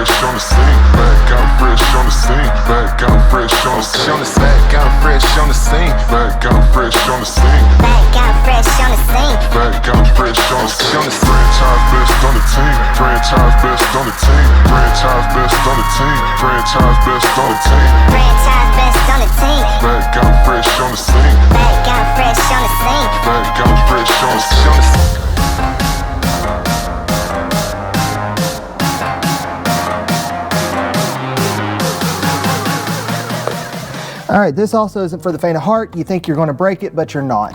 fresh on the scene. Back out fresh on the scene. Back out fresh on the scene. Back out fresh on the scene. Back out fresh on the scene. Back out fresh on the scene. Back out fresh on the scene. Franchise best on the team. Franchise best on the team. Franchise best on the team. Franchise best on the team. Franchise best on the team. Back out fresh on the scene. Back out fresh on the scene. Back out fresh on the scene. All right, this also isn't for the faint of heart. You think you're going to break it, but you're not.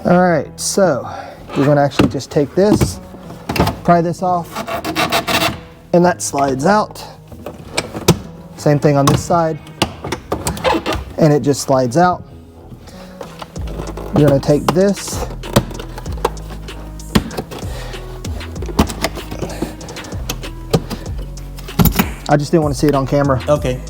All right, so you're going to actually just take this, pry this off, and that slides out. Same thing on this side, and it just slides out. You're going to take this, I just didn't want to see it on camera. Okay.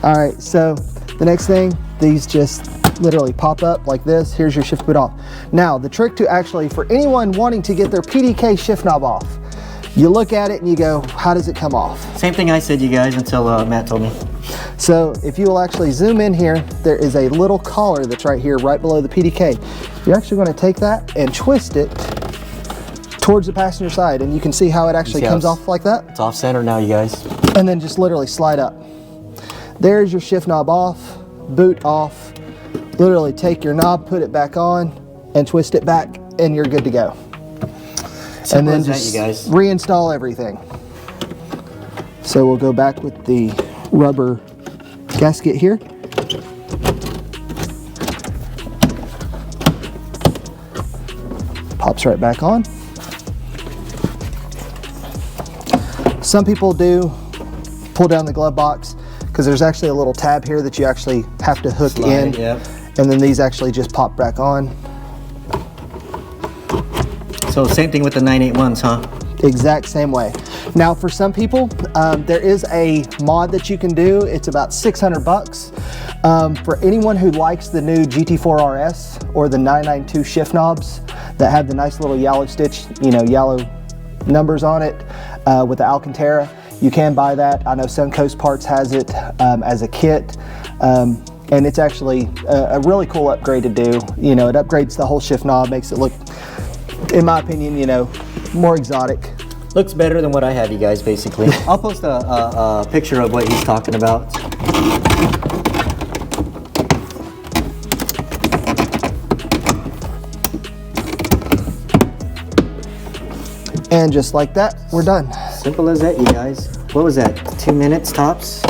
All right, so the next thing, these just literally pop up like this. Here's your shift boot off. Now, the trick to actually, for anyone wanting to get their PDK shift knob off, you look at it and you go, how does it come off? Same thing I said, you guys, until Matt told me. So if you will actually zoom in here, there is a little collar that's right here, right below the PDK. You're actually going to take that and twist it towards the passenger side, and you can see how it actually comes off like that. It's off center now, you guys. And then just literally slide up. There's your shift knob off, boot off. Literally take your knob, put it back on, and twist it back, and you're good to go. Simple and then as that, just you guys. reinstall everything. So we'll go back with the rubber gasket here. Pops right back on. Some people do pull down the glove box because there's actually a little tab here that you actually have to hook in. Yep. And then these actually just pop back on. So same thing with the 981s, huh? Exact same way. Now for some people, there is a mod that you can do. It's about 600 bucks. For anyone who likes the new GT4 RS or the 992 shift knobs that have the nice little yellow stitch, you know, yellow numbers on it with the Alcantara, you can buy that. I know SunCoastParts has it as a kit. And it's actually a really cool upgrade to do. You know, it upgrades the whole shift knob, makes it look, in my opinion, you know, more exotic. Looks better than what I have, you guys, basically. I'll post a picture of what he's talking about. And just like that, we're done. Simple as that, you guys. What was that, 2 minutes tops?